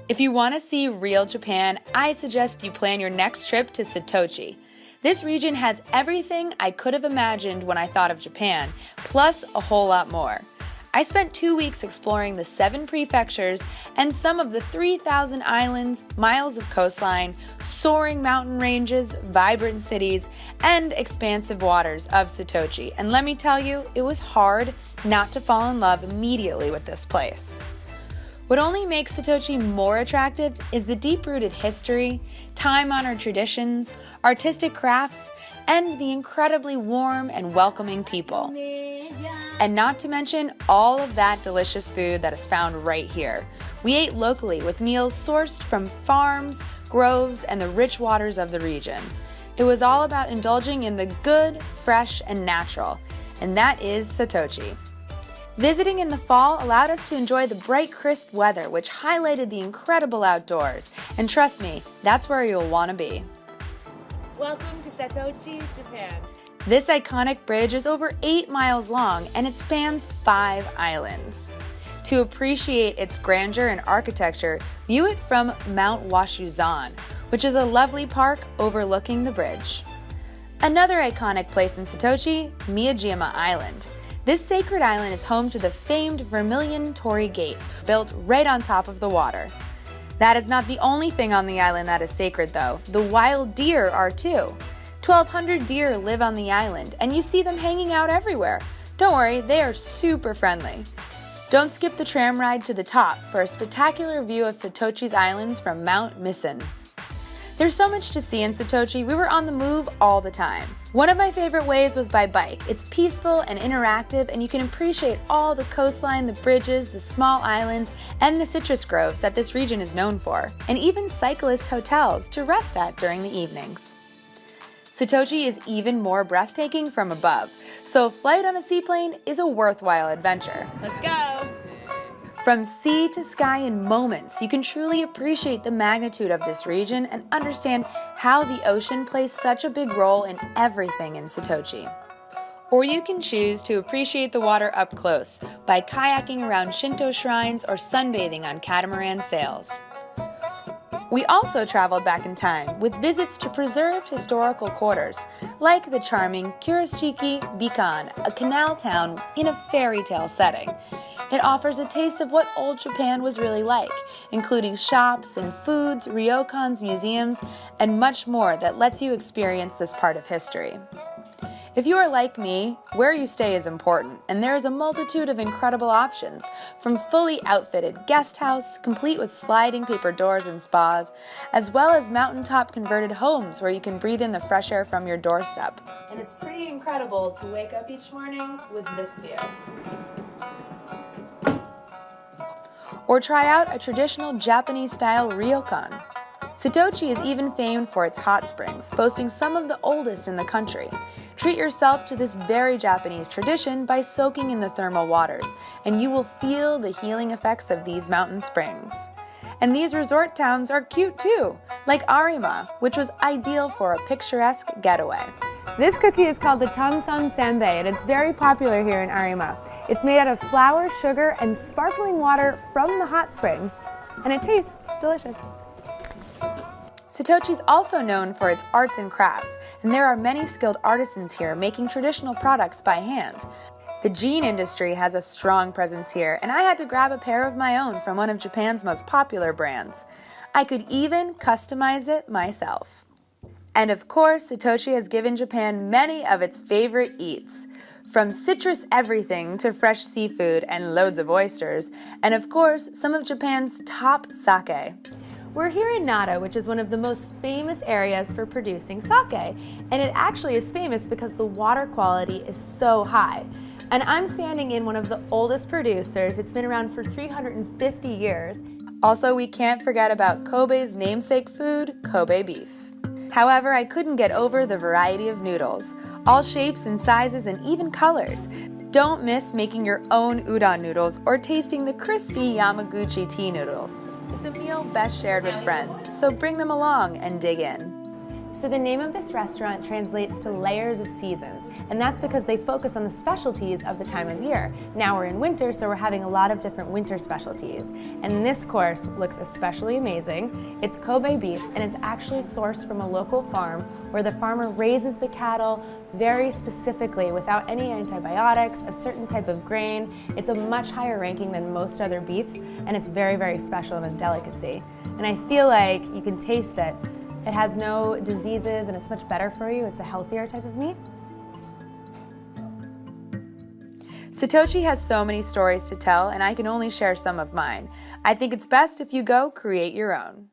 If you want to see real Japan, I suggest you plan your next trip to Setouchi. This region has everything I could have imagined when I thought of Japan, plus a whole lot more. I spent 2 weeks exploring the 7 prefectures and some of the 3,000 islands, miles of coastline, soaring mountain ranges, vibrant cities, and expansive waters of Setouchi. And let me tell you, it was hard not to fall in love immediately with this place. What only makes Setouchi more attractive is the deep-rooted history, time-honored traditions, artistic crafts, and the incredibly warm and welcoming people. And not to mention all of that delicious food that is found right here. We ate locally with meals sourced from farms, groves, and the rich waters of the region. It was all about indulging in the good, fresh, and natural, and that is Setouchi. Visiting in the fall allowed us to enjoy the bright, crisp weather, which highlighted the incredible outdoors. And trust me, that's where you'll want to be. Welcome to Setouchi, Japan. This iconic bridge is over 8 miles long and it spans 5 islands. To appreciate its grandeur and architecture, view it from Mount Washuzan, which is a lovely park overlooking the bridge. Another iconic place in Setouchi, Miyajima Island. This sacred island is home to the famed Vermilion Torii Gate, built right on top of the water. That is not the only thing on the island that is sacred though. The wild deer are too. 1,200 deer live on the island, and you see them hanging out everywhere. Don't worry, they are super friendly. Don't skip the tram ride to the top for a spectacular view of Setouchi's islands from Mount Misen. There's so much to see in Setouchi, we were on the move all the time. One of my favorite ways was by bike. It's peaceful and interactive, and you can appreciate all the coastline, the bridges, the small islands, and the citrus groves that this region is known for, and even cyclist hotels to rest at during the evenings. Setouchi is even more breathtaking from above, so a flight on a seaplane is a worthwhile adventure. Let's go! From sea to sky in moments, you can truly appreciate the magnitude of this region and understand how the ocean plays such a big role in everything in Setouchi. Or you can choose to appreciate the water up close by kayaking around Shinto shrines or sunbathing on catamaran sails. We also traveled back in time with visits to preserved historical quarters, like the charming Kurashiki Bikan, a canal town in a fairy tale setting. It offers a taste of what old Japan was really like, including shops and foods, ryokans, museums, and much more that lets you experience this part of history. If you are like me, where you stay is important, and there is a multitude of incredible options, from fully outfitted guest house, complete with sliding paper doors and spas, as well as mountaintop converted homes where you can breathe in the fresh air from your doorstep. And it's pretty incredible to wake up each morning with this view. Or try out a traditional Japanese-style ryokan. Setouchi is even famed for its hot springs, boasting some of the oldest in the country. Treat yourself to this very Japanese tradition by soaking in the thermal waters, and you will feel the healing effects of these mountain springs. And these resort towns are cute too, like Arima, which was ideal for a picturesque getaway. This cookie is called the Tansan Senbei, and it's very popular here in Arima. It's made out of flour, sugar, and sparkling water from the hot spring, and it tastes delicious. Setouchi is also known for its arts and crafts, and there are many skilled artisans here making traditional products by hand. The jean industry has a strong presence here, and I had to grab a pair of my own from one of Japan's most popular brands. I could even customize it myself. And of course, Setouchi has given Japan many of its favorite eats, from citrus everything to fresh seafood and loads of oysters, and of course, some of Japan's top sake. We're here in Nara, which is one of the most famous areas for producing sake, and it actually is famous because the water quality is so high. And I'm standing in one of the oldest producers. It's been around for 350 years. Also, we can't forget about Kobe's namesake food, Kobe beef. However, I couldn't get over the variety of noodles, all shapes and sizes and even colors. Don't miss making your own udon noodles or tasting the crispy Yamaguchi tea noodles. It's a meal best shared with friends, so bring them along and dig in. So the name of this restaurant translates to layers of seasons, and that's because they focus on the specialties of the time of year. Now we're in winter, so we're having a lot of different winter specialties. And this course looks especially amazing. It's Kobe beef, and it's actually sourced from a local farm where the farmer raises the cattle very specifically without any antibiotics, a certain type of grain. It's a much higher ranking than most other beef, and it's very, very special and a delicacy. And I feel like you can taste it. It has no diseases and it's much better for you. It's a healthier type of meat. Setouchi has so many stories to tell, and I can only share some of mine. I think it's best if you go create your own.